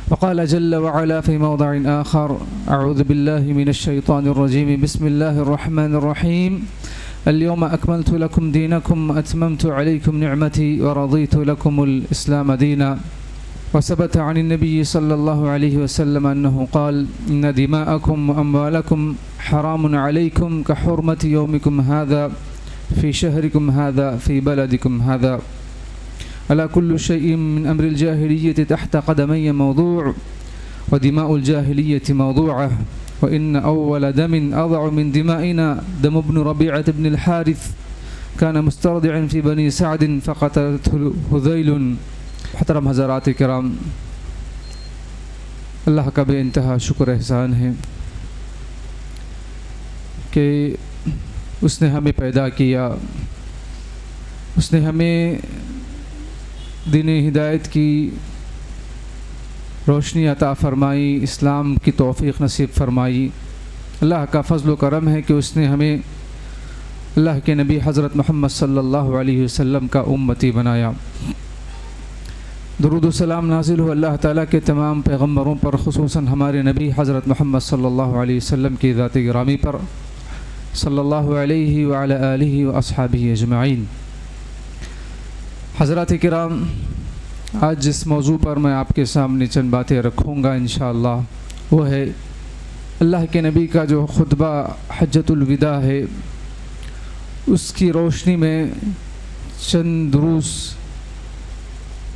وقال جل وعلا في موضع آخر أعوذ بالله من الشيطان الرجيم بسم الله الرحمن الرحيم اليوم أكملت لكم دينكم وأتممت عليكم نعمتي ورضيت لكم الإسلام دينا. وثبت عن النبي صلى الله عليه وسلم أنه قال إن دماءكم وأموالكم حرام عليكم كحرمة يومكم هذا في شهركم هذا في بلدكم هذا. ألا كل شيء من أمر الجاهلية تحت قدمي موضوع ودماء الجاهلية موضوعة وإن أول دم أضع من دمائنا دم ابن ربيعة بن الحارث كان مسترضعا في بني سعد فقتلته هذيل. محترم حضرات کرام، اللہ کا بے انتہا شکر احسان ہے کہ اس نے ہمیں پیدا کیا، اس نے ہمیں دین ہدایت کی روشنی عطا فرمائی، اسلام کی توفیق نصیب فرمائی۔ اللہ کا فضل و کرم ہے کہ اس نے ہمیں اللہ کے نبی حضرت محمد صلی اللہ علیہ وسلم کا امتی بنایا۔ درود و سلام نازل ہو اللہ تعالیٰ کے تمام پیغمبروں پر، خصوصاً ہمارے نبی حضرت محمد صلی اللہ علیہ وسلم کی ذات گرامی پر، صلی اللہ علیہ وعلی آلہ و اصحابہ اجمعین۔ حضرات کرام، آج جس موضوع پر میں آپ کے سامنے چند باتیں رکھوں گا انشاءاللہ وہ ہے اللہ کے نبی کا جو خطبہ حجۃ الوداع ہے، اس کی روشنی میں چند دروس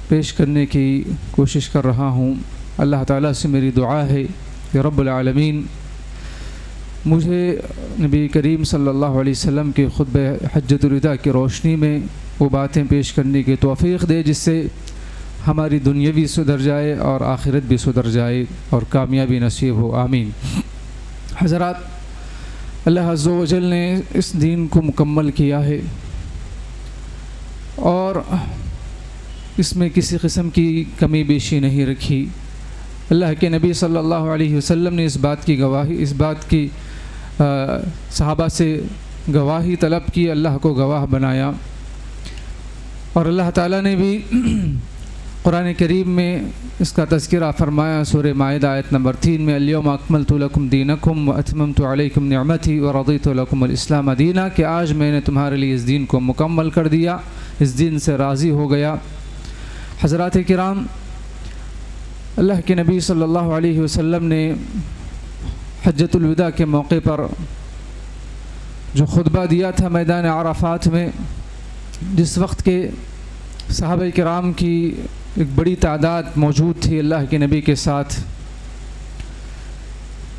پیش کرنے کی کوشش کر رہا ہوں۔ اللہ تعالیٰ سے میری دعا ہے کہ رب العالمین مجھے نبی کریم صلی اللہ علیہ وسلم کے خطبہ حجۃ الوداع کی روشنی میں وہ باتیں پیش کرنے کی توفیق دے جس سے ہماری دنیا بھی سدھر جائے اور آخرت بھی سدھر جائے اور کامیابی نصیب ہو، آمین۔ حضرات، اللہ عز و جل نے اس دین کو مکمل کیا ہے اور اس میں کسی قسم کی کمی بیشی نہیں رکھی۔ اللہ کے نبی صلی اللہ علیہ وسلم نے اس بات کی صحابہ سے گواہی طلب کی، اللہ کو گواہ بنایا، اور اللہ تعالیٰ نے بھی قرآن کریم میں اس کا تذکرہ فرمایا۔ سورہ مائدہ آیت نمبر 3 میں الیوم اکملت لکم دینکم واتممت علیکم نعمتی ورضیت لکم الاسلام دینا، کہ آج میں نے تمہارے لیے اس دین کو مکمل کر دیا، اس دین سے راضی ہو گیا۔ حضرات کرام، اللہ کے نبی صلی اللہ علیہ وسلم نے حجۃ الوداع کے موقع پر جو خطبہ دیا تھا میدان عرفات میں، جس وقت کے صحابہ کرام کی ایک بڑی تعداد موجود تھی اللہ کے نبی کے ساتھ،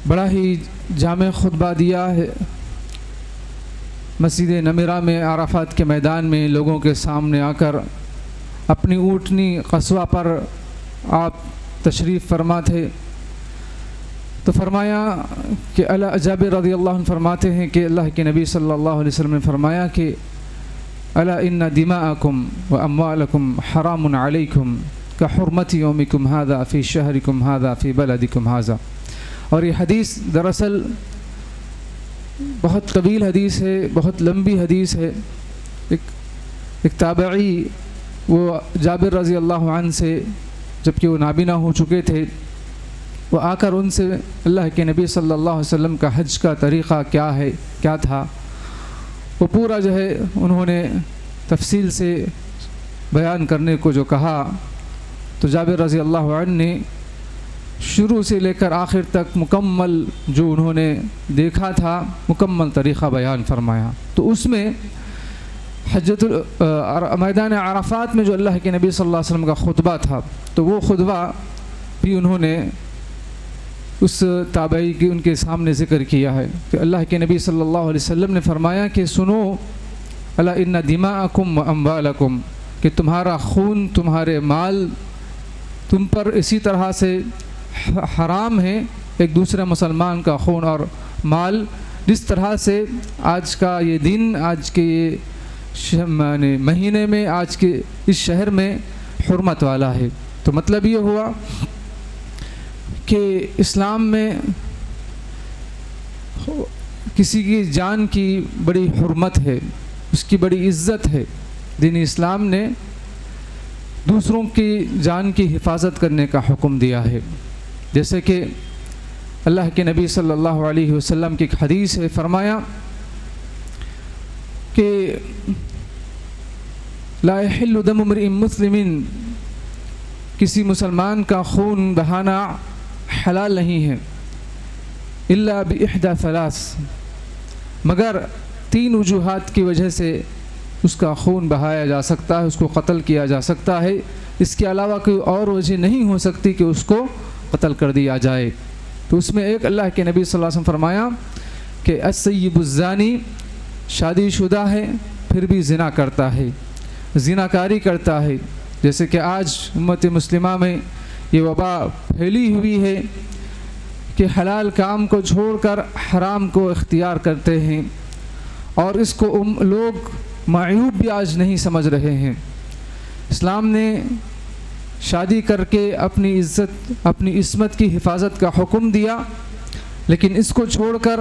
بڑا ہی جامع خطبہ دیا ہے۔ مسجد نمرہ میں عرفات کے میدان میں لوگوں کے سامنے آ کر اپنی اونٹنی قصوہ پر آپ تشریف فرما تھے، تو فرمایا کہ جابر رضی اللہ عنہ فرماتے ہیں کہ اللہ کے نبی صلی اللہ علیہ وسلم نے فرمایا کہ الا ان دماءکم و اموالکم حرام علیکم کحرمت یومکم ھذا فی شہرکم ھذا فی بلدکم ھذا۔ اور یہ حدیث دراصل بہت طویل حدیث ہے، بہت لمبی حدیث ہے۔ ایک تابعی وہ جابر رضی اللہ عنہ سے، جبکہ وہ نابینا ہو چکے تھے، وہ آ کر ان سے اللہ کے نبی صلی اللہ علیہ وسلم کا حج کا طریقہ کیا تھا وہ پورا جو ہے انہوں نے تفصیل سے بیان کرنے کو جو کہا، تو جابر رضی اللہ عنہ نے شروع سے لے کر آخر تک مکمل جو انہوں نے دیکھا تھا مکمل طریقہ بیان فرمایا۔ تو اس میں میدان عرفات میں جو اللہ کے نبی صلی اللہ علیہ وسلم کا خطبہ تھا، تو وہ خطبہ بھی انہوں نے اس تابعی کی ان کے سامنے ذکر کیا ہے کہ اللہ کے نبی صلی اللہ علیہ وسلم نے فرمایا کہ سنو، الا ان دماءکم و اموالکم، کہ تمہارا خون، تمہارے مال تم پر اسی طرح سے حرام ہے، ایک دوسرے مسلمان کا خون اور مال، جس طرح سے آج کا یہ دن، آج کے یہ مہینے میں، آج کے اس شہر میں حرمت والا ہے۔ تو مطلب یہ ہوا کہ اسلام میں کسی کی جان کی بڑی حرمت ہے، اس کی بڑی عزت ہے۔ دین اسلام نے دوسروں کی جان کی حفاظت کرنے کا حکم دیا ہے، جیسے کہ اللہ کے نبی صلی اللہ علیہ وسلم کی ایک حدیث ہے، فرمایا کہ لا يحل دم امرئ مسلم، کسی مسلمان کا خون بہانا حلال نہیں ہے، الا باحدى ثلاث، مگر 3 وجوہات کی وجہ سے اس کا خون بہایا جا سکتا ہے، اس کو قتل کیا جا سکتا ہے، اس کے علاوہ کوئی اور وجہ نہیں ہو سکتی کہ اس کو قتل کر دیا جائے۔ تو اس میں ایک اللہ کے نبی صلی اللہ علیہ وسلم فرمایا کہ السیب الزانی، شادی شدہ ہے پھر بھی زنا کرتا ہے، زناکاری کرتا ہے، جیسے کہ آج امت مسلمہ میں یہ وبا پھیلی ہوئی ہے کہ حلال کام کو چھوڑ کر حرام کو اختیار کرتے ہیں، اور اس کو لوگ معیوب بھی آج نہیں سمجھ رہے ہیں۔ اسلام نے شادی کر کے اپنی عزت، اپنی عصمت کی حفاظت کا حکم دیا، لیکن اس کو چھوڑ کر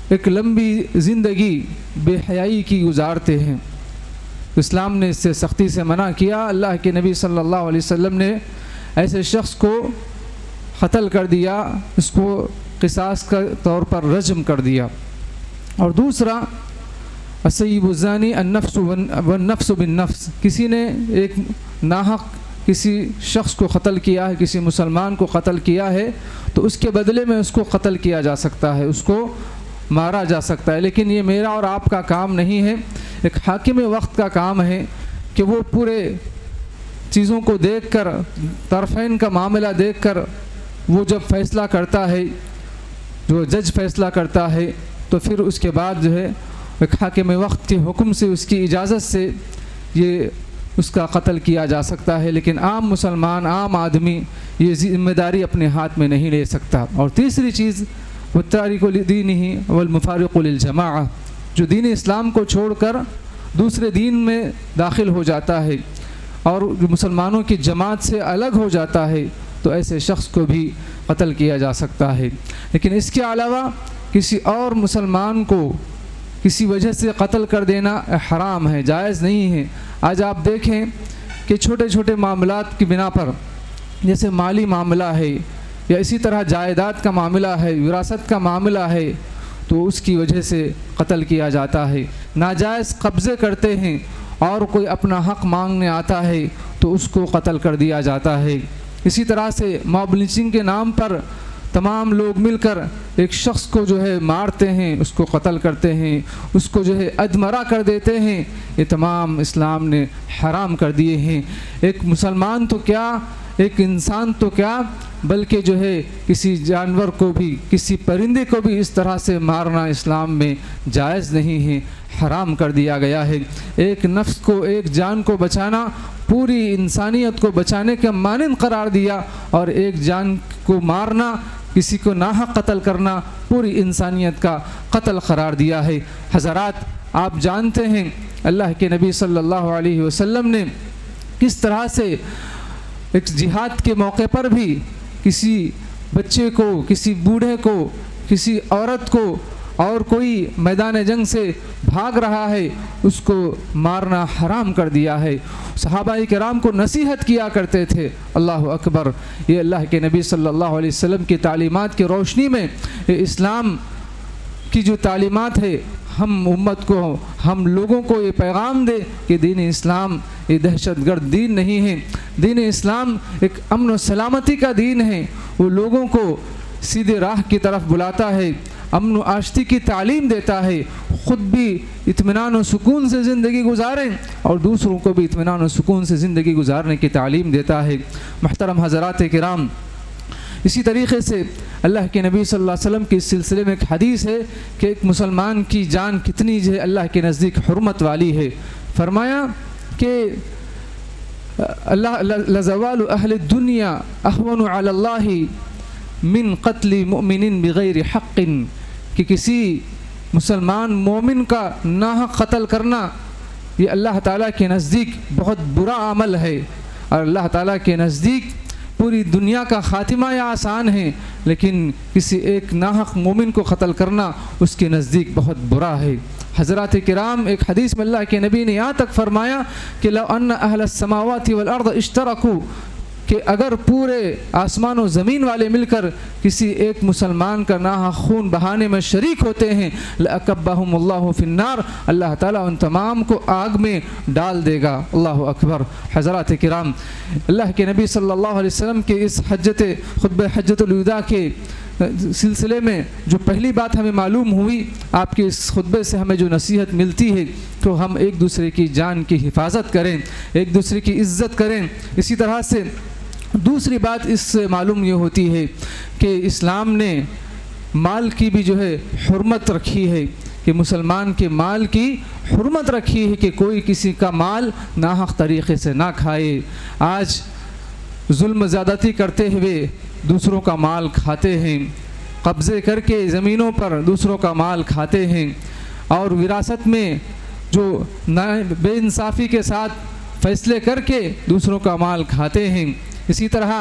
ایک لمبی زندگی بے حیائی کی گزارتے ہیں۔ اسلام نے اس سے سختی سے منع کیا۔ اللہ کے نبی صلی اللہ علیہ وسلم نے ایسے شخص کو قتل کر دیا، اس کو قصاص کے طور پر رجم کر دیا۔ اور دوسرا السیب الزانی النفس والنفس بالنفس، کسی نے ایک ناحق کسی شخص کو قتل کیا ہے، کسی مسلمان کو قتل کیا ہے، تو اس کے بدلے میں اس کو قتل کیا جا سکتا ہے، اس کو مارا جا سکتا ہے، لیکن یہ میرا اور آپ کا کام نہیں ہے، ایک حاکم وقت کا کام ہے کہ وہ پورے چیزوں کو دیکھ کر، طرفین کا معاملہ دیکھ کر وہ جب فیصلہ کرتا ہے، جو جج فیصلہ کرتا ہے، تو پھر اس کے بعد جو ہے ایک حاکم وقت کے حکم سے، اس کی اجازت سے یہ اس کا قتل کیا جا سکتا ہے، لیکن عام مسلمان، عام آدمی یہ ذمہ داری اپنے ہاتھ میں نہیں لے سکتا۔ اور تیسری چیز والتارک لدینہ والمفارق للجماعہ، جو دین اسلام کو چھوڑ کر دوسرے دین میں داخل ہو جاتا ہے اور مسلمانوں کی جماعت سے الگ ہو جاتا ہے، تو ایسے شخص کو بھی قتل کیا جا سکتا ہے۔ لیکن اس کے علاوہ کسی اور مسلمان کو کسی وجہ سے قتل کر دینا حرام ہے، جائز نہیں ہے۔ آج آپ دیکھیں کہ چھوٹے چھوٹے معاملات کی بنا پر، جیسے مالی معاملہ ہے یا اسی طرح جائیداد کا معاملہ ہے، وراثت کا معاملہ ہے، تو اس کی وجہ سے قتل کیا جاتا ہے۔ ناجائز قبضے کرتے ہیں اور کوئی اپنا حق مانگنے آتا ہے تو اس کو قتل کر دیا جاتا ہے۔ اسی طرح سے موب لنچنگ کے نام پر تمام لوگ مل کر ایک شخص کو جو ہے مارتے ہیں، اس کو قتل کرتے ہیں، اس کو جو ہے ادمرا کر دیتے ہیں، یہ تمام اسلام نے حرام کر دیے ہیں۔ ایک مسلمان تو کیا، ایک انسان تو کیا، بلکہ جو ہے کسی جانور کو بھی، کسی پرندے کو بھی اس طرح سے مارنا اسلام میں جائز نہیں ہے، حرام کر دیا گیا ہے۔ ایک نفس کو، ایک جان کو بچانا پوری انسانیت کو بچانے کا مانند قرار دیا، اور ایک جان کو مارنا، کسی کو ناحق قتل کرنا پوری انسانیت کا قتل قرار دیا ہے۔ حضرات، آپ جانتے ہیں اللہ کے نبی صلی اللہ علیہ وسلم نے کس طرح سے ایک جہاد کے موقع پر بھی کسی بچے کو، کسی بوڑھے کو، کسی عورت کو، اور کوئی میدان جنگ سے بھاگ رہا ہے اس کو مارنا حرام کر دیا ہے۔ صحابہ کرام کو نصیحت کیا کرتے تھے۔ اللہ اکبر، یہ اللہ کے نبی صلی اللہ علیہ وسلم کی تعلیمات کی روشنی میں یہ اسلام کی جو تعلیمات ہے، ہم امت کو، ہم لوگوں کو یہ پیغام دے کہ دین اسلام یہ دہشت گرد دین نہیں ہے، دین اسلام ایک امن و سلامتی کا دین ہے، وہ لوگوں کو سیدھے راہ کی طرف بلاتا ہے، امن و آشتی کی تعلیم دیتا ہے، خود بھی اطمینان و سکون سے زندگی گزاریں اور دوسروں کو بھی اطمینان و سکون سے زندگی گزارنے کی تعلیم دیتا ہے۔ محترم حضرات کرام، اسی طریقے سے اللہ کے نبی صلی اللہ علیہ وسلم کے اس سلسلے میں ایک حدیث ہے کہ ایک مسلمان کی جان کتنی جو ہے اللہ کے نزدیک حرمت والی ہے۔ فرمایا کہ اللہ لزوال اہل الدنیا اہون علی اللہ من قتل مؤمن بغیر حق، کہ کسی مسلمان مومن کا ناحق قتل کرنا یہ اللہ تعالیٰ کے نزدیک بہت برا عمل ہے، اور اللہ تعالیٰ کے نزدیک پوری دنیا کا خاتمہ یا آسان ہے، لیکن کسی ایک ناحق مومن کو قتل کرنا اس کے نزدیک بہت برا ہے۔ حضرات کرام ایک حدیث میں اللہ کے نبی نے یہاں تک فرمایا کہ لو ان اہل السماوات والارض اشترکوا، کہ اگر پورے آسمان و زمین والے مل کر کسی ایک مسلمان کا ناحق خون بہانے میں شریک ہوتے ہیں لَأَكَبَّهُمُ اللَّهُ فِي النَّارِ، اللہ تعالیٰ ان تمام کو آگ میں ڈال دے گا۔ اللہ اکبر۔ حضرات کرام، اللہ کے نبی صلی اللہ علیہ وسلم کے اس خطبہ حجۃ الوداع کے سلسلے میں جو پہلی بات ہمیں معلوم ہوئی، آپ کے اس خطبے سے ہمیں جو نصیحت ملتی ہے تو ہم ایک دوسرے کی جان کی حفاظت کریں، ایک دوسرے کی عزت کریں۔ اسی طرح سے دوسری بات اس سے معلوم یہ ہوتی ہے کہ اسلام نے مال کی بھی جو ہے حرمت رکھی ہے، کہ مسلمان کے مال کی حرمت رکھی ہے کہ کوئی کسی کا مال ناحق طریقے سے نہ کھائے۔ آج ظلم زیادتی کرتے ہوئے دوسروں کا مال کھاتے ہیں، قبضے کر کے زمینوں پر دوسروں کا مال کھاتے ہیں، اور وراثت میں جو بے انصافی کے ساتھ فیصلے کر کے دوسروں کا مال کھاتے ہیں۔ اسی طرح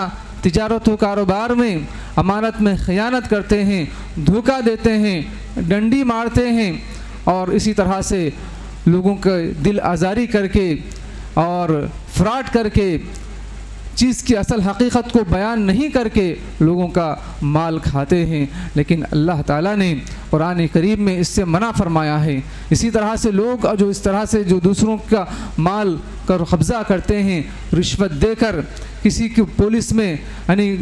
تجارت و کاروبار میں امانت میں خیانت کرتے ہیں، دھوکہ دیتے ہیں، ڈنڈی مارتے ہیں، اور اسی طرح سے لوگوں کے دل آزاری کر کے اور فراڈ کر کے چیز کی اصل حقیقت کو بیان نہیں کر کے لوگوں کا مال کھاتے ہیں۔ لیکن اللہ تعالیٰ نے قرآن کریم میں اس سے منع فرمایا ہے۔ اسی طرح سے لوگ جو اس طرح سے جو دوسروں کا مال کا قبضہ کرتے ہیں، رشوت دے کر، کسی کی پولیس میں یعنی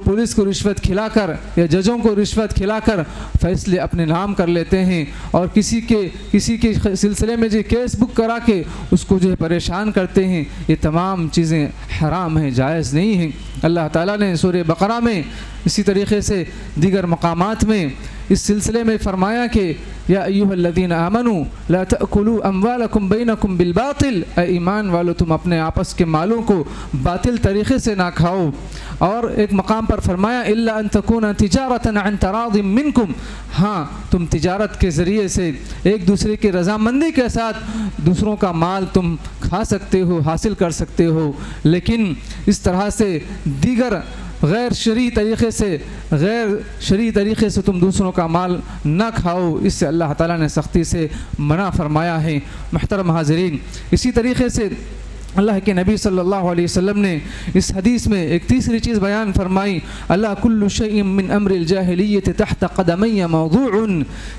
پولیس کو رشوت کھلا کر یا ججوں کو رشوت کھلا کر فیصلے اپنے نام کر لیتے ہیں، اور کسی کے سلسلے میں جو کیس بک کرا کے اس کو جو ہے پریشان کرتے ہیں، یہ تمام چیزیں حرام ہیں، جائز نہیں ہیں۔ اللہ تعالیٰ نے سورہ بقرہ میں، اسی طریقے سے دیگر مقامات میں اس سلسلے میں فرمایا کہ یا ایھا الذین آمنوا لا تأکلوا اموالکم بینکم بالباطل، اے ایمان والو تم اپنے آپس کے مالوں کو باطل طریقے سے نہ کھاؤ۔ اور ایک مقام پر فرمایا الا ان تکون تجارۃ عن تراض منکم، ہاں تم تجارت کے ذریعے سے ایک دوسرے کی رضامندی کے ساتھ دوسروں کا مال تم کھا سکتے ہو، حاصل کر سکتے ہو، لیکن اس طرح سے دیگر غیر شرعی طریقے سے تم دوسروں کا مال نہ کھاؤ، اس سے اللہ تعالیٰ نے سختی سے منع فرمایا ہے۔ محترم حاضرین، اسی طریقے سے اللہ کے نبی صلی اللہ علیہ وسلم نے اس حدیث میں ایک تیسری چیز بیان فرمائی، اللہ کل شیء من امر الجاہلیت تحت قدمی موضوع،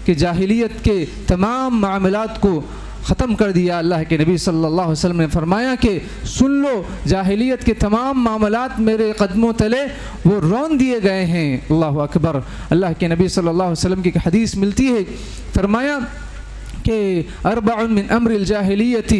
کہ جاہلیت کے تمام معاملات کو ختم کر دیا۔ اللہ کے نبی صلی اللہ علیہ وسلم نے فرمایا کہ سن لو، جاہلیت کے تمام معاملات میرے قدموں تلے وہ رون دیے گئے ہیں۔ اللہ اکبر۔ اللہ کے نبی صلی اللہ علیہ وسلم کی حدیث ملتی ہے، فرمایا کہ اربع من امر الجاہلیت،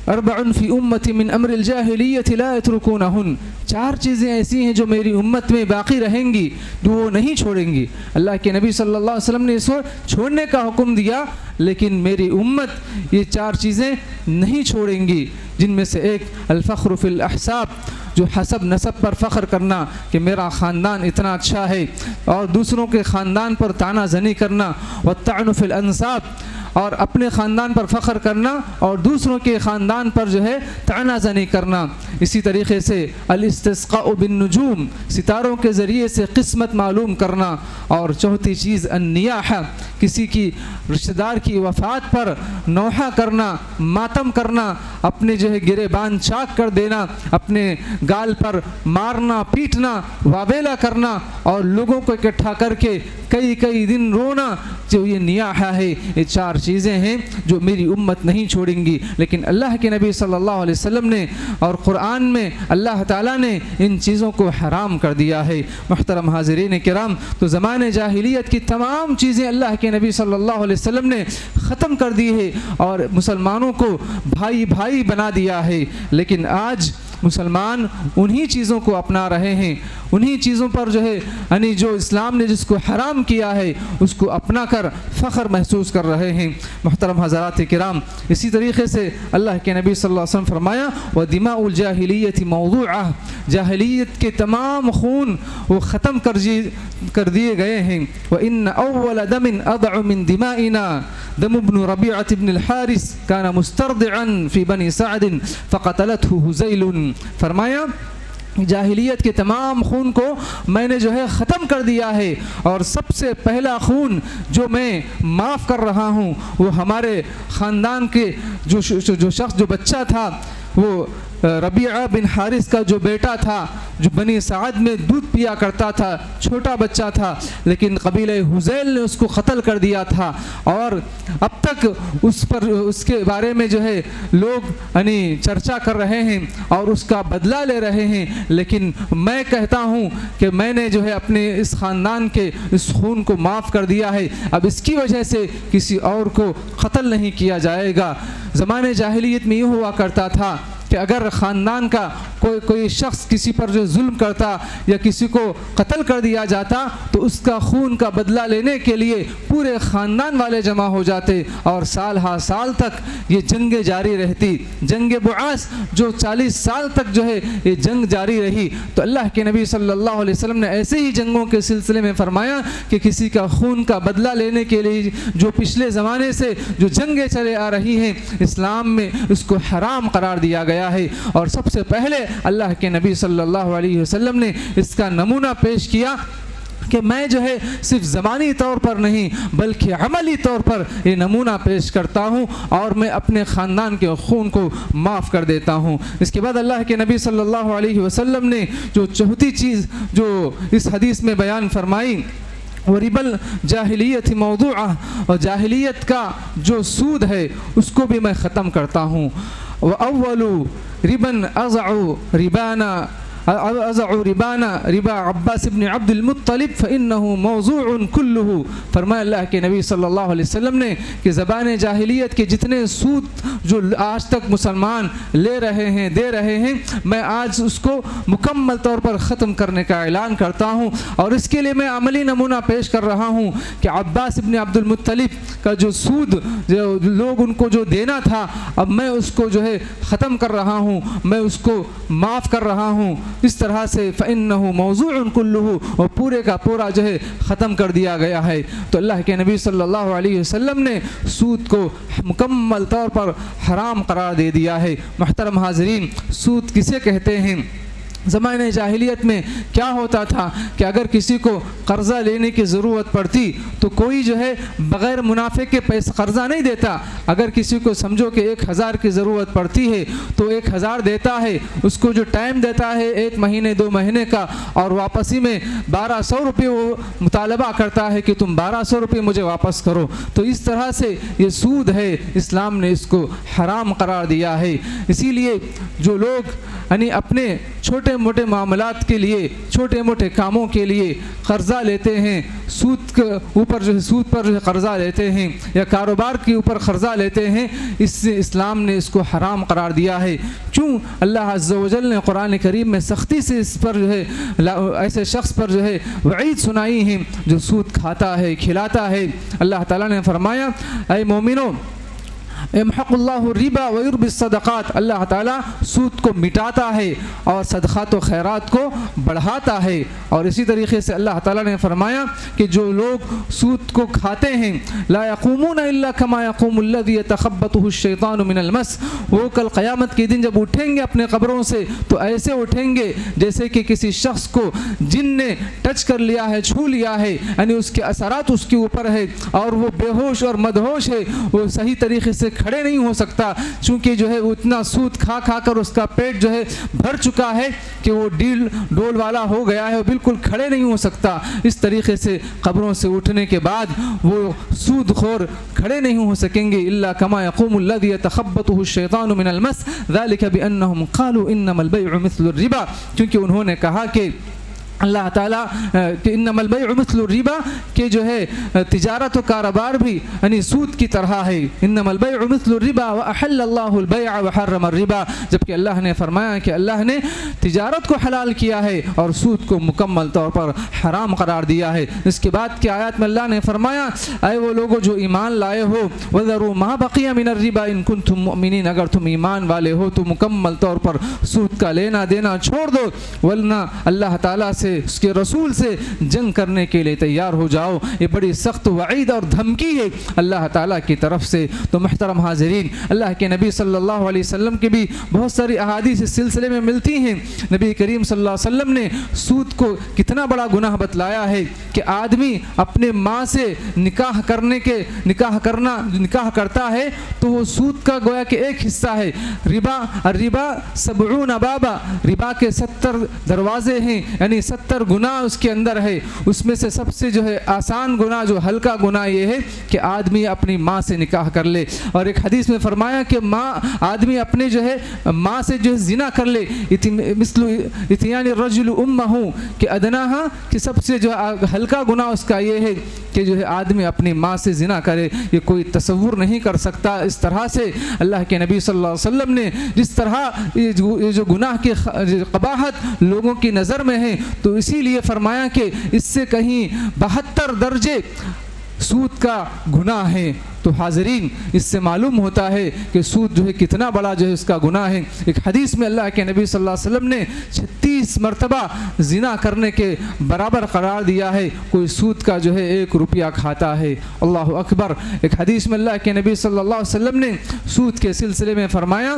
اربع فی امتی من امر الجاہلیت لا یترکونہن، چار چیزیں ایسی ہیں جو میری امت میں باقی رہیں گی، جو وہ نہیں چھوڑیں گی۔ اللہ کے نبی صلی اللہ علیہ وسلم نے اس کو چھوڑنے کا حکم دیا، لیکن میری امت یہ چار چیزیں نہیں چھوڑیں گی، جن میں سے ایک الفخر فی الاحساب، جو حسب نسب پر فخر کرنا کہ میرا خاندان اتنا اچھا ہے، اور دوسروں کے خاندان پر طعنہ زنی کرنا، والطعن فی الانساب، اور اپنے خاندان پر فخر کرنا اور دوسروں کے خاندان پر جو ہے طعنہ زنی کرنا۔ اسی طریقے سے الاستسقاء بالنجوم، ستاروں کے ذریعے سے قسمت معلوم کرنا، اور چوتھی چیز النیاحہ، کسی کی رشتہ دار کی وفات پر نوحہ کرنا، ماتم کرنا، اپنے جو ہے گریبان چاک کر دینا، اپنے گال پر مارنا پیٹنا، واویلا کرنا، اور لوگوں کو اکٹھا کر کے کئی دن رونا، جو یہ نیاحہ ہے۔ یہ چار چیزیں ہیں جو میری امت نہیں چھوڑیں گی، لیکن اللہ کے نبی صلی اللہ علیہ وسلم نے اور قرآن میں اللہ تعالیٰ نے ان چیزوں کو حرام کر دیا ہے۔ محترم حاضرین کرام، تو زمانے جاہلیت کی تمام چیزیں اللہ کے نبی صلی اللہ علیہ وسلم نے ختم کر دی ہے اور مسلمانوں کو بھائی بھائی بنا دیا ہے، لیکن آج مسلمان انہی چیزوں کو اپنا رہے ہیں، انہی چیزوں پر جو ہے یعنی جو اسلام نے جس کو حرام کیا ہے اس کو اپنا کر فخر محسوس کر رہے ہیں۔ محترم حضرات کرام، اسی طریقے سے اللہ کے نبی صلی اللہ علیہ وسلم فرمایا وَدِمَاءُ الْجَاهِلِيَّةِ مَوْضُوعَةٌ، جاہلیت کے تمام خون وہ ختم کر دیے گئے ہیں۔ وَإِنَّ أَوَّلَ دَمٍ أَضَعُ مِن دِمَائِنَا دم ابن ربيعة بن الحارث كان مسترضعا في بني سعد فقتلته هزيل، فرمایا جاہلیت کے تمام خون کو میں نے جو ہے ختم کر دیا ہے، اور سب سے پہلا خون جو میں معاف کر رہا ہوں وہ ہمارے خاندان کے جو شخص جو بچہ تھا، وہ ربیعہ بن حارث کا جو بیٹا تھا، جو بنی سعد میں دودھ پیا کرتا تھا، چھوٹا بچہ تھا، لیکن قبیلہ حذیل نے اس کو قتل کر دیا تھا، اور اب تک اس کے بارے میں جو ہے لوگ چرچا کر رہے ہیں اور اس کا بدلہ لے رہے ہیں، لیکن میں کہتا ہوں کہ میں نے جو ہے اپنے اس خاندان کے اس خون کو معاف کر دیا ہے، اب اس کی وجہ سے کسی اور کو قتل نہیں کیا جائے گا۔ زمانے جاہلیت میں یہ ہوا کرتا تھا کہ اگر خاندان کا کوئی شخص کسی پر جو ظلم کرتا یا کسی کو قتل کر دیا جاتا تو اس کا خون کا بدلہ لینے کے لیے پورے خاندان والے جمع ہو جاتے، اور سال ہا سال تک یہ جنگیں جاری رہتی۔ جنگ بعاث جو 40 سال تک جو ہے یہ جنگ جاری رہی، تو اللہ کے نبی صلی اللہ علیہ وسلم نے ایسے ہی جنگوں کے سلسلے میں فرمایا کہ کسی کا خون کا بدلہ لینے کے لیے جو پچھلے زمانے سے جو جنگیں چلے آ رہی ہیں، اسلام میں اس کو حرام قرار دیا گیا ہے، اور سب سے پہلے اللہ کے نبی صلی اللہ علیہ وسلم نے اس کا نمونہ پیش کیا کہ میں جو ہے صرف زبانی طور پر نہیں بلکہ عملی طور پر یہ نمونہ پیش کرتا ہوں، اور میں اپنے خاندان کے خون کو معاف کر دیتا ہوں۔ اس کے بعد اللہ کے نبی صلی اللہ علیہ وسلم نے جو چوتھی چیز جو اس حدیث میں بیان فرمائی، وَرِبَ الْجَاهِلِيَّةِ مَوْضُوعَةٌ، اور جاہلیت کا جو سود ہے اس کو بھی میں ختم کرتا ہوں۔ وَأَوَّلُ رِبًا أَزَعُ رِبَانَ رِبَا عباس بن عبد المطلب فإنه موضوع كله۔ فرمایا اللہ کے نبی صلی اللہ علیہ وسلم نے کہ زبان جاہلیت کے جتنے سود جو آج تک مسلمان لے رہے ہیں دے رہے ہیں، میں آج اس کو مکمل طور پر ختم کرنے کا اعلان کرتا ہوں، اور اس کے لیے میں عملی نمونہ پیش کر رہا ہوں کہ عباس بن عبد المطلب کا جو سود جو لوگ ان کو جو دینا تھا، اب میں اس کو جو ہے ختم کر رہا ہوں، میں اس کو معاف کر رہا ہوں۔ اس طرح سے فَإِنَّهُ مَوْضُوعٌ كُلُّهُ، اور پورے کا پورا جو ہے ختم کر دیا گیا ہے۔ تو اللہ کے نبی صلی اللہ علیہ وسلم نے سود کو مکمل طور پر حرام قرار دے دیا ہے۔ محترم حاضرین، سود کسے کہتے ہیں؟ زمانے جاہلیت میں کیا ہوتا تھا کہ اگر کسی کو قرضہ لینے کی ضرورت پڑتی تو کوئی جو ہے بغیر منافع کے پیسے قرضہ نہیں دیتا۔ اگر کسی کو سمجھو کہ 1000 کی ضرورت پڑتی ہے تو 1000 دیتا ہے، اس کو جو ٹائم دیتا ہے 1 مہینے 2 مہینے کا، اور واپسی میں 1200 روپے وہ مطالبہ کرتا ہے کہ تم 1200 روپے مجھے واپس کرو۔ تو اس طرح سے یہ سود ہے، اسلام نے اس کو حرام قرار دیا ہے۔ اسی لیے جو لوگ اپنے چھوٹے موٹے معاملات کے لیے، چھوٹے موٹے کاموں کے لیے قرضہ لیتے ہیں، سود کے اوپر جو ہے سود پر جو ہے قرضہ لیتے ہیں، یا کاروبار کے اوپر قرضہ لیتے ہیں، اس سے اسلام نے اس کو حرام قرار دیا ہے۔ کیوں؟ اللہ عز و جل نے قرآن کریم میں سختی سے اس پر جو ہے ایسے شخص پر جو ہے وعید سنائی ہیں جو سود کھاتا ہے، کھلاتا ہے۔ اللہ تعالیٰ نے فرمایا اے مومنو یمحق اللہ الربا ویربی الصدقات، اللہ تعالیٰ سود کو مٹاتا ہے اور صدقات و خیرات کو بڑھاتا ہے۔ اور اسی طریقے سے اللہ تعالیٰ نے فرمایا کہ جو لوگ سود کو کھاتے ہیں لا یقومون الا کما یقوم الذی یتخبطہ الشیطان من المس، وہ کل قیامت کے دن جب اٹھیں گے اپنے قبروں سے تو ایسے اٹھیں گے جیسے کہ کسی شخص کو جن نے ٹچ کر لیا ہے، چھو لیا ہے، یعنی اس کے اثرات اس کے اوپر ہے اور وہ بے ہوش اور مدہوش ہے، وہ صحیح طریقے سے کھڑے نہیں ہو سکتا، چونکہ جو ہے وہ اتنا سود کھا کھا کر اس کا پیٹ جو ہے بھر چکا ہے کہ وہ ڈول والا ہو گیا ہے، وہ بالکل کھڑے نہیں ہو سکتا۔ اس طریقے سے قبروں سے اٹھنے کے بعد وہ سود خور کھڑے نہیں ہو سکیں گے، الا کما یقوم الذی یتخبطہ الشیطان من المس ذلک بانہم قالوا انما البیع مثل الربا، کیونکہ انہوں نے کہا کہ اللہ تعالیٰ کہ انما البیع مثل الربا، کہ جو ہے تجارت و کاروبار بھی یعنی سود کی طرح ہے، انما البیع مثل الربا واحل اللہ البیع وحرم الربا، جبکہ اللہ نے فرمایا کہ اللہ نے تجارت کو حلال کیا ہے اور سود کو مکمل طور پر حرام قرار دیا ہے۔ اس کے بعد کی آیات میں اللہ نے فرمایا اے وہ لوگوں جو ایمان لائے ہو وذروا ما بقی من الربا ان کنتم مؤمنین، اگر تم ایمان والے ہو تو مکمل طور پر سود کا لینا دینا چھوڑ دو، ورنہ اللہ تعالیٰ سے سے اس کے رسول سے جنگ کرنے کے لیے تیار ہو جاؤ. یہ بڑی سخت وعید اور دھمکی ہے اللہ تعالیٰ کی طرف سے. تو محترم حاضرین، اللہ کے نبی صلی اللہ علیہ وسلم کی بھی بہت ساری احادیث اس سلسلے میں ملتی ہیں. نبی کریم صلی اللہ علیہ وسلم نے سود کو کتنا بڑا گناہ بتلایا ہے کہ آدمی اپنے ماں سے نکاح کرتا ہے تو وہ سود کا گویا کہ ایک حصہ ہے. الربا 70 بابا، ربا کے 70 دروازے ہیں، یعنی 70 گناہ اس کے اندر ہے. اس میں سے سب سے جو ہے آسان گناہ، جو ہلکا گناہ یہ ہے کہ آدمی اپنی ماں سے نکاح کر لے. اور ایک حدیث میں فرمایا کہ آدمی اپنے جو ہے ماں سے جو ہے زنا کر لے. مثل اتیان الرجل امہ، کہ ادناہا، کہ سب سے جو ہلکا گناہ اس کا یہ ہے کہ جو ہے آدمی اپنی ماں سے زنا کرے. یہ کوئی تصور نہیں کر سکتا. اس طرح سے اللہ کے نبی صلی اللہ علیہ وسلم نے جس طرح یہ جو گناہ کی قباحت لوگوں کی نظر میں ہے، تو اسی لیے فرمایا کہ اس سے کہیں 72 درجے سود کا گناہ ہے. تو حاضرین، اس سے معلوم ہوتا ہے کہ سود جو ہے کتنا بڑا جو ہے اس کا گناہ ہے. ایک حدیث میں اللہ کے نبی صلی اللہ علیہ وسلم نے 36 مرتبہ زنا کرنے کے برابر قرار دیا ہے کوئی سود کا جو ہے 1 روپیہ کھاتا ہے. اللہ اکبر. ایک حدیث میں اللہ کے نبی صلی اللہ علیہ وسلم نے سود کے سلسلے میں فرمایا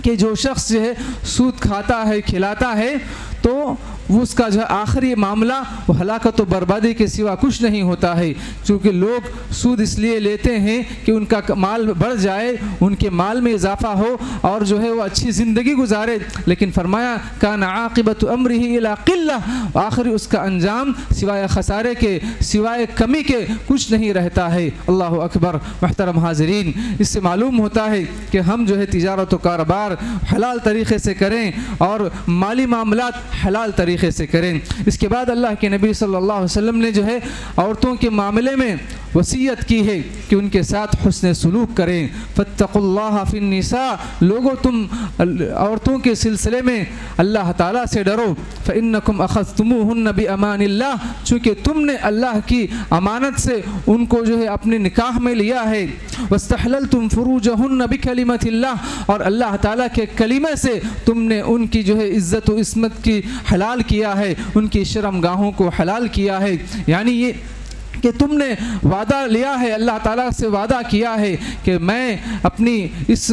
کہ جو شخص جو ہے سود کھاتا ہے، کھلاتا ہے، تو وہ اس کا جو آخری معاملہ وہ ہلاکت و بربادی کے سوا کچھ نہیں ہوتا ہے. چونکہ لوگ سود اس لیے لیتے ہیں کہ ان کا مال بڑھ جائے، ان کے مال میں اضافہ ہو اور جو ہے وہ اچھی زندگی گزارے. لیکن فرمایا کان عاقبۃ امرہ الی قلہ، آخری اس کا انجام سوائے خسارے کے، سوائے کمی کے کچھ نہیں رہتا ہے. اللہ اکبر. محترم حاضرین، اس سے معلوم ہوتا ہے کہ ہم جو ہے تجارت و کاروبار حلال طریقے سے کریں اور مالی معاملات حلال طریقے سے کریں. اس کے بعد اللہ کے نبی صلی اللہ علیہ وسلم نے جو ہے عورتوں کے معاملے میں وصیت کی ہے کہ ان کے ساتھ حسن سلوک کریں. فاتقوا اللہ فی النساء، لوگوں تم عورتوں کے سلسلے میں اللہ تعالیٰ سے ڈرو. فإنکم اخذتموہن بأمان اللہ، چونکہ تم نے اللہ کی امانت سے ان کو جو ہے اپنے نکاح میں لیا ہے. واستحللتم فروجہن بکلمۃ اللہ، اور اللہ تعالیٰ کے کلمے سے تم نے ان کی جو ہے عزت و عصمت کی حلال کیا ہے، ان کی شرم گاہوں کو حلال کیا ہے. یعنی یہ کہ تم نے وعدہ لیا ہے، اللہ تعالیٰ سے وعدہ کیا ہے کہ میں اپنی اس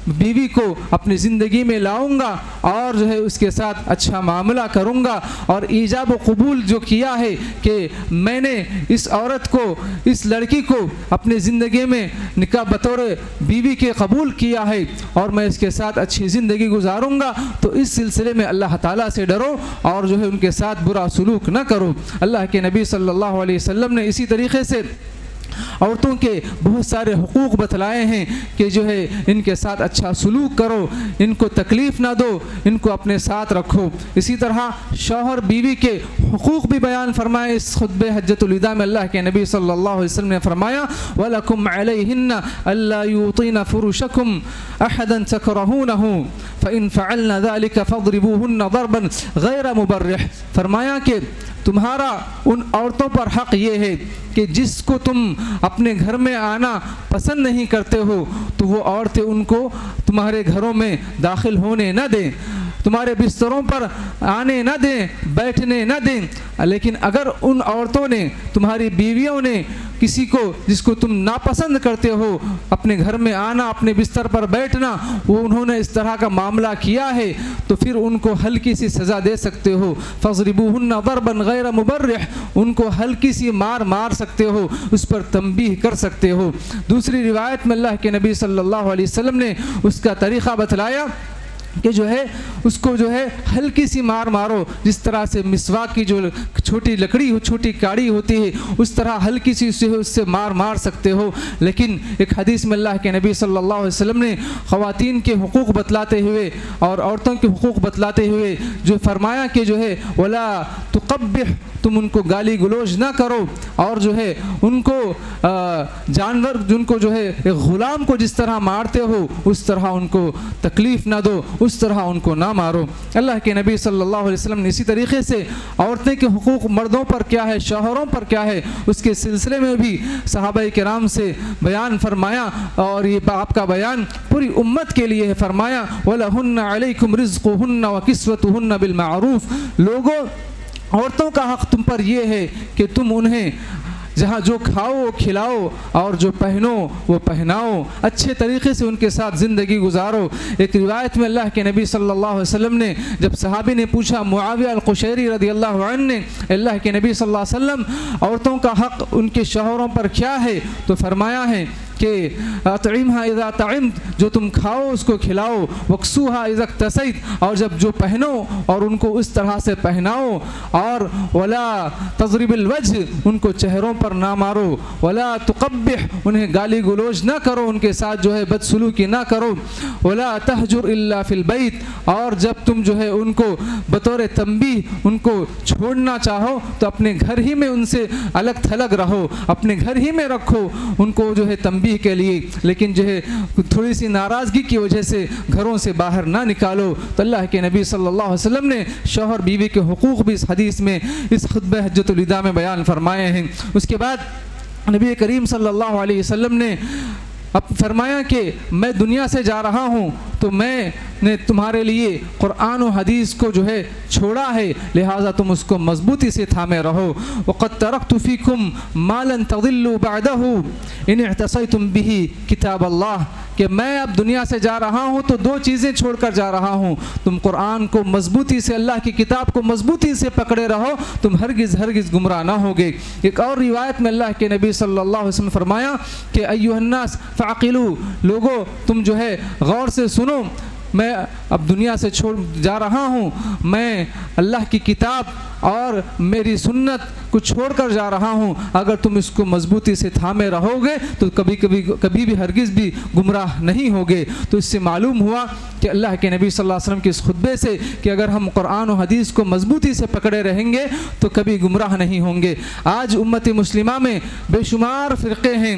بیوی کو اپنی زندگی میں لاؤں گا اور جو ہے اس کے ساتھ اچھا معاملہ کروں گا. اور ایجاب و قبول جو کیا ہے کہ میں نے اس عورت کو، اس لڑکی کو اپنی زندگی میں نکاح بطور بیوی کے قبول کیا ہے اور میں اس کے ساتھ اچھی زندگی گزاروں گا. تو اس سلسلے میں اللہ تعالیٰ سے ڈرو اور جو ہے ان کے ساتھ برا سلوک نہ کرو. اللہ کے نبی صلی اللہ علیہ وسلم نے اسی طریقے سے عورتوں کے بہت سارے حقوق بتلائے ہیں کہ جو ہے ان کے ساتھ اچھا سلوک کرو، ان کو تکلیف نہ دو، ان کو اپنے ساتھ رکھو. اسی طرح شوہر بیوی کے حقوق بھی بیان فرمائے. اس خطبہ حجۃ الوداع میں اللہ کے نبی صلی اللہ علیہ وسلم نے فرمایا وَلَكُمْ عَلَيْهِنَّ أَلَّا يُوطِينَ فُرُوشَكُمْ أَحَدًا تَكْرَهُونَهُ فَإِنْ فَعَلْنَ ذَلِكَ فَاضْرِبُوهُنَّ ضَرْبًا غَيْرَ مُبَرِّحٍ. فرمایا کہ تمہارا ان عورتوں پر حق یہ ہے کہ جس کو تم اپنے گھر میں آنا پسند نہیں کرتے ہو تو وہ عورتیں ان کو تمہارے گھروں میں داخل ہونے نہ دیں، تمہارے بستروں پر آنے نہ دیں، بیٹھنے نہ دیں. لیکن اگر ان عورتوں نے، تمہاری بیویوں نے کسی کو جس کو تم ناپسند کرتے ہو اپنے گھر میں آنا، اپنے بستر پر بیٹھنا، وہ انہوں نے اس طرح کا معاملہ کیا ہے تو پھر ان کو ہلکی سی سزا دے سکتے ہو. فَاضْرِبُوهُنَّ ضَرْبًا غَيْرَ مُبَرِّحٍ، ان کو ہلکی سی مار سکتے ہو، اس پر تنبیہ کر سکتے ہو. دوسری روایت میں اللہ کے نبی صلی اللہ علیہ وسلم نے اس کا طریقہ بتلایا کہ جو ہے اس کو جو ہے ہلکی سی مارو، جس طرح سے مسواک کی جو چھوٹی لکڑی ہو، چھوٹی کاڑی ہوتی ہے، اس طرح ہلکی سی اس سے مار سکتے ہو. لیکن ایک حدیث میں اللہ کے نبی صلی اللہ علیہ وسلم نے خواتین کے حقوق بتلاتے ہوئے اور عورتوں کے حقوق بتلاتے ہوئے جو فرمایا کہ جو ہے ولا تقبح، تم ان کو گالی گلوچ نہ کرو اور جو ہے ان کو جانور جن کو جو ہے غلام کو جس طرح مارتے ہو اس طرح ان کو تکلیف نہ دو، اس طرح ان کو نہ مارو. اللہ کے نبی صلی اللہ علیہ وسلم نے اسی طریقے سے عورتیں کے حقوق مردوں پر کیا ہے، شوہروں پر کیا ہے، اس کے سلسلے میں بھی صحابہ کرام سے بیان فرمایا اور یہ آپ کا بیان پوری امت کے لیے ہے. فرمایا وَلَهُنَّ عَلَيْكُمْ رِزْقُهُنَّ وَكِسْوَتُهُنَّ بِالْمَعْرُوفِ، لوگوں عورتوں کا حق تم پر یہ ہے کہ تم انہیں جہاں جو کھاؤ وہ کھلاؤ اور جو پہنو وہ پہناؤ، اچھے طریقے سے ان کے ساتھ زندگی گزارو۔ ایک روایت میں اللہ کے نبی صلی اللہ علیہ وسلم نے جب صحابی نے پوچھا معاویہ القشیری رضی اللہ عنہ نے، اللہ کے نبی صلی اللہ علیہ وسلم عورتوں کا حق ان کے شوہروں پر کیا ہے، تو فرمایا ہے کہ اطعمھا اذا طعمت، جو تم کھاؤ اس کو کھلاؤ، وکسوھا اذا اکتسیت، اور جب جو پہنو اور ان کو اس طرح سے پہناؤ، اور ولا تضرب الوجہ، ان کو چہروں پر نہ مارو، ولا تقبح، انہیں گالی گلوچ نہ کرو، ان کے ساتھ جو ہے بدسلوکی نہ کرو، ولا تہجر الا فی البیت، اور جب تم جو ہے ان کو بطور تنبیہ ان کو چھوڑنا چاہو تو اپنے گھر ہی میں ان سے الگ تھلگ رہو، اپنے گھر ہی میں رکھو ان کو جو ہے تنبیہ کے لیے، لیکن جو ہے تھوڑی سی ناراضگی کی وجہ سے گھروں سے باہر نہ نکالو۔ تو اللہ کے نبی صلی اللہ علیہ وسلم نے شوہر بیوی کے حقوق بھی اس حدیث میں اس خطبہ حجۃ الوداع میں بیان فرمائے ہیں۔ اس کے بعد نبی کریم صلی اللہ علیہ وسلم نے اب فرمایا کہ میں دنیا سے جا رہا ہوں تو میں نے تمہارے لیے قرآن و حدیث کو جو ہے چھوڑا ہے، لہٰذا تم اس کو مضبوطی سے تھامے رہو۔ وَقَدْ تَرَكْتُ فِيكُمْ مَا لَن تَضِلُّوا بَعْدَهُ إِنِ اعْتَصَيْتُمْ بِهِ کتاب اللہ، کہ میں اب دنیا سے جا رہا ہوں تو دو چیزیں چھوڑ کر جا رہا ہوں، تم قرآن کو مضبوطی سے، اللہ کی کتاب کو مضبوطی سے پکڑے رہو، تم ہرگز گمراہ نہ ہوگے۔ ایک اور روایت میں اللہ کے نبی صلی اللہ علیہ وسلم فرمایا کہ ایھا الناس فعقلوا، لوگو تم جو ہے غور سے سنو، میں اب دنیا سے جا رہا ہوں، میں اللہ کی کتاب اور میری سنت کو چھوڑ کر جا رہا ہوں، اگر تم اس کو مضبوطی سے تھامے رہو گے تو کبھی بھی ہرگز بھی گمراہ نہیں ہوگے۔ تو اس سے معلوم ہوا کہ اللہ کے نبی صلی اللہ علیہ وسلم کے اس خطبے سے کہ اگر ہم قرآن و حدیث کو مضبوطی سے پکڑے رہیں گے تو کبھی گمراہ نہیں ہوں گے۔ آج امت مسلمہ میں بے شمار فرقے ہیں،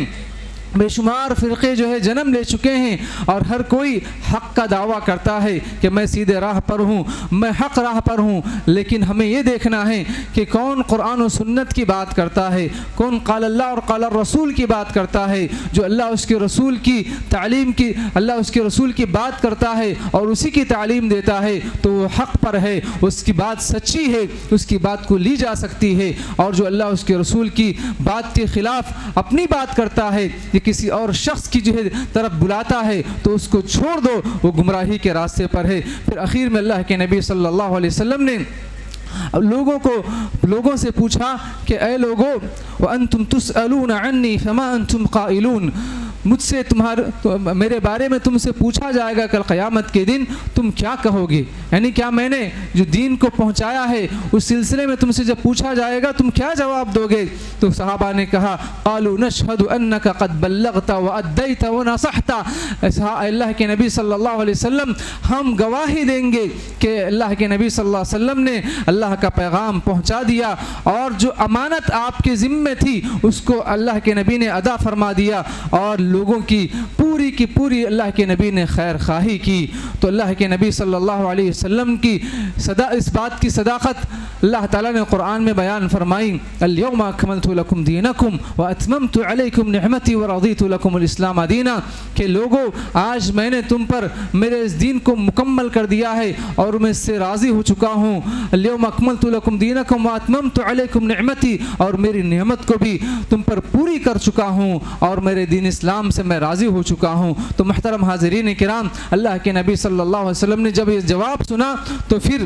بے شمار فرقے جو ہے جنم لے چکے ہیں، اور ہر کوئی حق کا دعویٰ کرتا ہے کہ میں سیدھے راہ پر ہوں، میں حق راہ پر ہوں، لیکن ہمیں یہ دیکھنا ہے کہ کون قرآن و سنت کی بات کرتا ہے، کون قال اللہ اور قال الرسول کی بات کرتا ہے، جو اللہ اس کے رسول کی تعلیم کی، اللہ اس کے رسول کی بات کرتا ہے اور اسی کی تعلیم دیتا ہے تو وہ حق پر ہے، اس کی بات سچی ہے، اس کی بات کو لی جا سکتی ہے، اور جو اللہ اس کے رسول کی بات کے خلاف اپنی بات کرتا ہے، کسی اور شخص کی جو ہے طرف بلاتا ہے تو اس کو چھوڑ دو، وہ گمراہی کے راستے پر ہے۔ پھر اخیر میں اللہ کے نبی صلی اللہ علیہ وسلم نے لوگوں سے پوچھا کہ اے لوگو وَأَنْتُمْ تُسْأَلُونَ عَنِّي فَمَا أَنْتُمْ قَائِلُونَ، مجھ سے میرے بارے میں تم سے پوچھا جائے گا کل قیامت کے دن، تم کیا کہو گے؟ یعنی کیا میں نے جو دین کو پہنچایا ہے اس سلسلے میں تم سے جب پوچھا جائے گا تم کیا جواب دو گے؟ تو صحابہ نے کہا قالوا نشهد انك قد بلغت واديت ونصحت، اللہ کے نبی صلی اللہ علیہ وسلم ہم گواہی دیں گے کہ اللہ کے نبی صلی اللہ علیہ وسلم نے اللہ کا پیغام پہنچا دیا، اور جو امانت آپ کے ذمے تھی اس کو اللہ کے نبی نے ادا فرما دیا، اور لوگوں کی پوری اللہ کے نبی نے خیر خواہی کی۔ تو اللہ کے نبی صلی اللہ علیہ وسلم کی اس بات کی صداقت اللہ تعالیٰ نے قرآن میں بیان فرمائی، الیوم اکملت لکم دینکم واتممت علیکم نعمتی ورضیت لکم الاسلام دینا، کہ لوگوں آج میں نے تم پر میرے اس دین کو مکمل کر دیا ہے اور میں اس سے راضی ہو چکا ہوں۔ الیوم اکملت لکم دینکم واتممت علیکم نعمتی، اور میری نعمت کو بھی تم پر پوری کر چکا ہوں اور میرے دین اسلام سے میں راضی ہو چکا ہوں۔ تو محترم حاضرین کرام، اللہ کے نبی صلی اللہ علیہ وسلم نے جب یہ جواب سنا تو پھر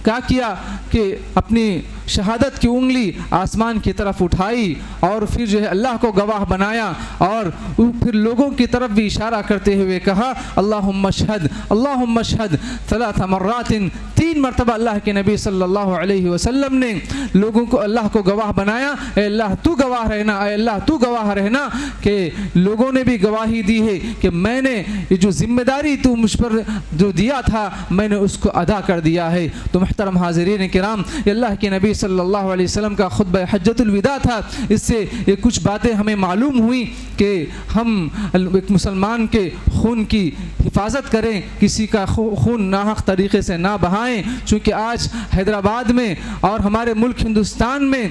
کیا کیا کہ اپنی شہادت کی انگلی آسمان کی طرف اٹھائی اور پھر جو ہے اللہ کو گواہ بنایا، اور پھر لوگوں کی طرف بھی اشارہ کرتے ہوئے کہا اللہم اشہد اللہم اشہد 3 مرات، 3 مرتبہ اللہ کے نبی صلی اللہ علیہ وسلم نے لوگوں کو اللہ کو گواہ بنایا، اے اللہ تو گواہ رہنا، اے اللہ تو گواہ رہنا، کہ لوگوں نے بھی گواہی دی ہے کہ میں نے یہ جو ذمہ داری تو مجھ پر جو دیا تھا میں نے اس کو ادا کر دیا ہے۔ تو محترم حاضرین کرام، یہ اللہ کے نبی صلی اللہ علیہ وسلم کا خطبہ حجۃ الوداع تھا، اس سے یہ کچھ باتیں ہمیں معلوم ہوئی کہ ہم ایک مسلمان کے خون کی حفاظت کریں، کسی کا خون ناحق طریقے سے نہ بہائیں، چونکہ آج حیدرآباد میں اور ہمارے ملک ہندوستان میں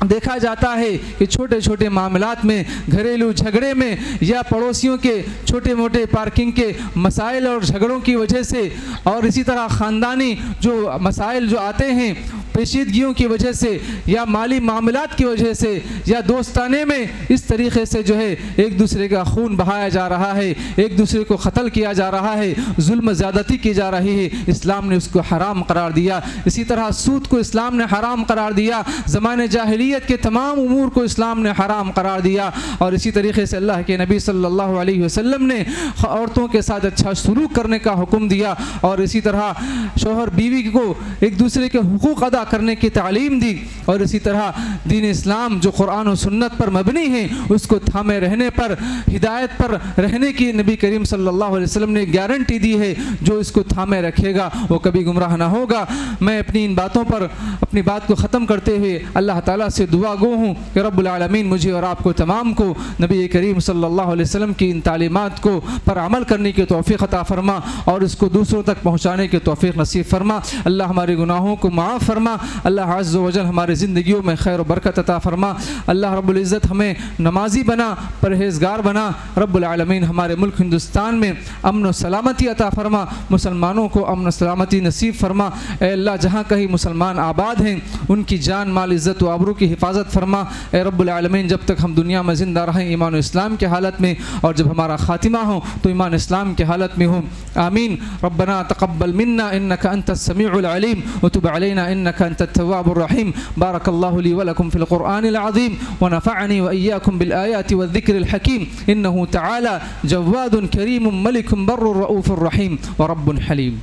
دیکھا جاتا ہے کہ چھوٹے چھوٹے معاملات میں، گھریلو جھگڑے میں یا پڑوسیوں کے چھوٹے موٹے پارکنگ کے مسائل اور جھگڑوں کی وجہ سے، اور اسی طرح خاندانی جو مسائل جو آتے ہیں پیچیدگیوں کی وجہ سے یا مالی معاملات کی وجہ سے یا دوستانے میں اس طریقے سے جو ہے ایک دوسرے کا خون بہایا جا رہا ہے، ایک دوسرے کو قتل کیا جا رہا ہے، ظلم زیادتی کی جا رہی ہے، اسلام نے اس کو حرام قرار دیا۔ اسی طرح سود کو اسلام نے حرام قرار دیا، زمانے جاہلیت کے تمام امور کو اسلام نے حرام قرار دیا، اور اسی طریقے سے اللہ کے نبی صلی اللہ علیہ وسلم نے عورتوں کے ساتھ اچھا سلوک کرنے کا حکم دیا، اور اسی طرح شوہر بیوی کو ایک دوسرے کے حقوق ادا کرنے کی تعلیم دی، اور اسی طرح دین اسلام جو قرآن و سنت پر مبنی ہے اس کو تھامے رہنے پر، ہدایت پر رہنے کی نبی کریم صلی اللہ علیہ وسلم نے گارنٹی دی ہے۔ جو اس کو تھامے رکھے گا وہ کبھی گمراہ نہ ہوگا۔ میں اپنی ان باتوں پر اپنی بات کو ختم کرتے ہوئے اللہ تعالیٰ سے دعا گو ہوں کہ رب العالمین مجھے اور آپ کو تمام کو نبی کریم صلی اللہ علیہ وسلم کی ان تعلیمات کو پر عمل کرنے کی توفیق عطا فرما اور اس کو دوسروں تک پہنچانے کی توفیق نصیب فرما۔ اللہ ہمارے گناہوں کو معاف فرما، اللہ عز و جل ہمارے زندگیوں میں خیر و برکت عطا فرما۔ اللہ رب العزت ہمیں نمازی بنا، پرہیزگار بنا۔ رب العالمین ہمارے ملک ہندوستان میں امن و سلامتی عطا فرما، مسلمانوں کو امن و سلامتی نصیب فرما۔ اے اللہ جہاں کہیں مسلمان آباد ہیں ان کی جان مال عزت و آبرو کی حفاظت فرما۔ اے رب العالمین جب تک ہم دنیا میں زندہ رہیں ایمان و اسلام کے حالت میں، اور جب ہمارا خاتمہ ہو تو ایمان اسلام کے حالت میں ہوں، آمین۔ ربنا تقبل منا انك انت السميع العليم وتب علينا انك انت التواب الرحيم۔ بارك الله لي ولكم في القرآن العظيم ونفعني وإياكم بالآيات والذكر الحكيم، إنه تعالى جواد كريم ملك بر رؤوف رحيم ورب حليم۔